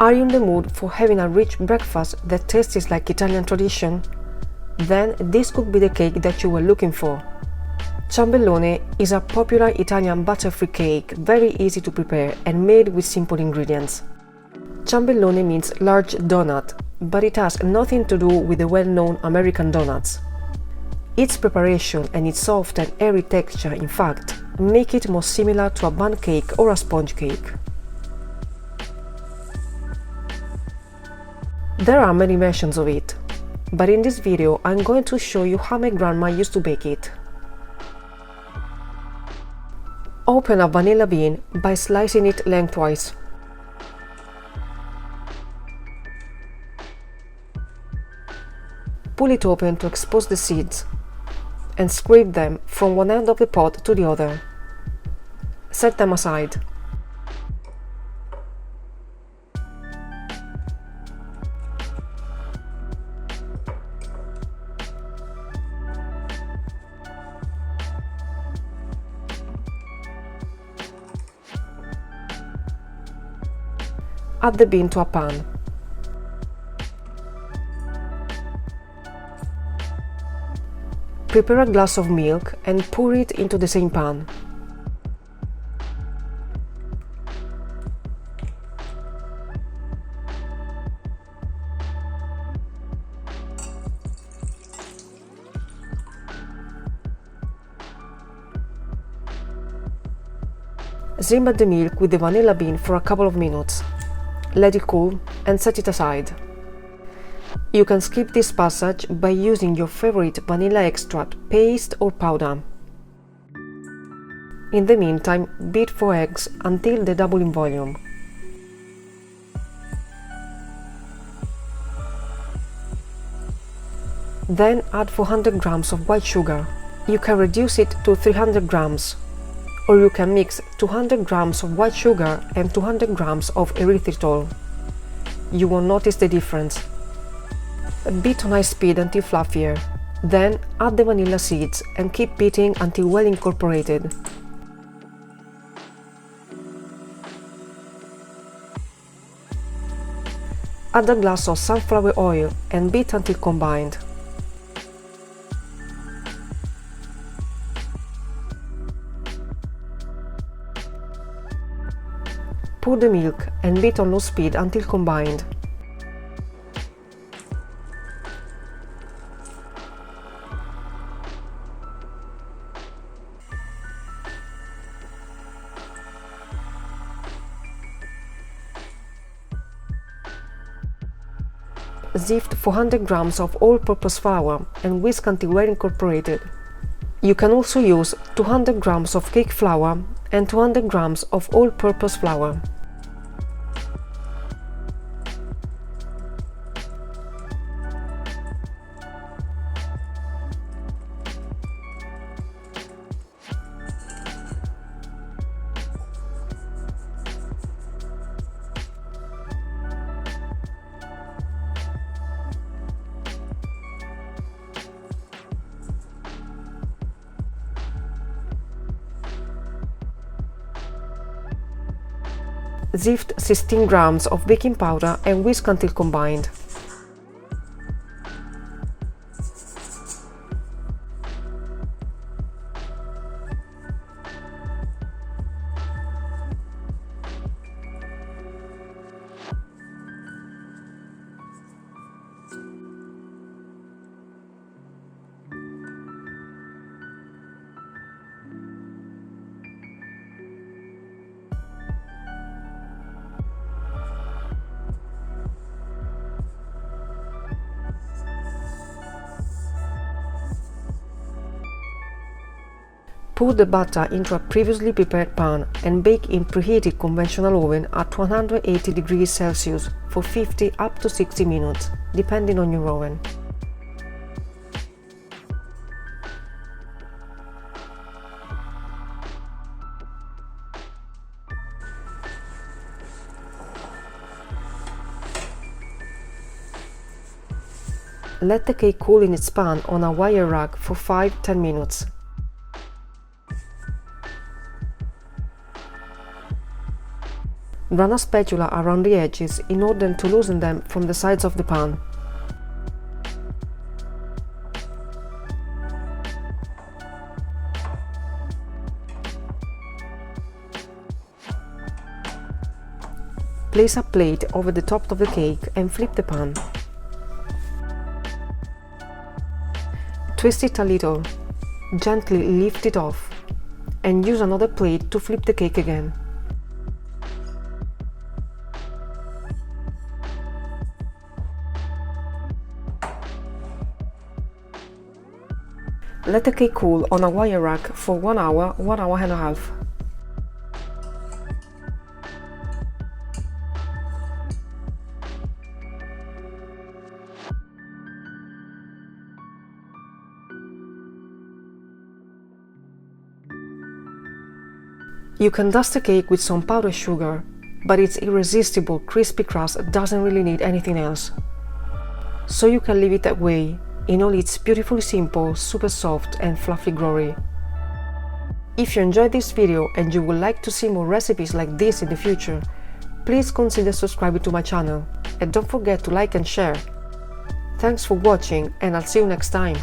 Are you in the mood for having a rich breakfast that tastes like Italian tradition? Then this could be the cake that you were looking for. Ciambellone is a popular Italian butter-free cake, very easy to prepare and made with simple ingredients. Ciambellone means large donut, but it has nothing to do with the well-known American donuts. Its preparation and its soft and airy texture, in fact, make it more similar to a bun cake or a sponge cake. There are many versions of it, but in this video I'm going to show you how my grandma used to bake it. Open a vanilla bean by slicing it lengthwise. Pull it open to expose the seeds and scrape them from one end of the pot to the other. Set them aside. Add the bean to a pan. Prepare a glass of milk and pour it into the same pan. Simmer the milk with the vanilla bean for a couple of minutes. Let it cool and set it aside. You can skip this passage by using your favorite vanilla extract, paste or powder. In the meantime, beat 4 eggs until they double in volume. Then add 400 grams of white sugar. You can reduce it to 300 grams, or you can mix 200 grams of white sugar and 200 grams of erythritol. You won't notice the difference. Beat on high speed until fluffier. Then add the vanilla seeds and keep beating until well incorporated. Add a glass of sunflower oil and beat until combined. Pour the milk and beat on low speed until combined. Sift 400 grams of all-purpose flour and whisk until well incorporated. You can also use 200 grams of cake flour and 200 grams of all-purpose flour. Sift 16 grams of baking powder and whisk until combined. Pour the batter into a previously prepared pan and bake in preheated conventional oven at 180 degrees Celsius for 50 up to 60 minutes, depending on your oven. Let the cake cool in its pan on a wire rack for 5–10 minutes. Run a spatula around the edges in order to loosen them from the sides of the pan. Place a plate over the top of the cake and flip the pan. Twist it a little, gently lift it off, and use another plate to flip the cake again. Let the cake cool on a wire rack for 1 hour, 1 hour and a half. You can dust the cake with some powdered sugar, but its irresistible crispy crust doesn't really need anything else. So you can leave it that way, in all its beautifully simple, super soft and fluffy glory. If you enjoyed this video and you would like to see more recipes like this in the future, please consider subscribing to my channel and don't forget to like and share. Thanks for watching and I'll see you next time.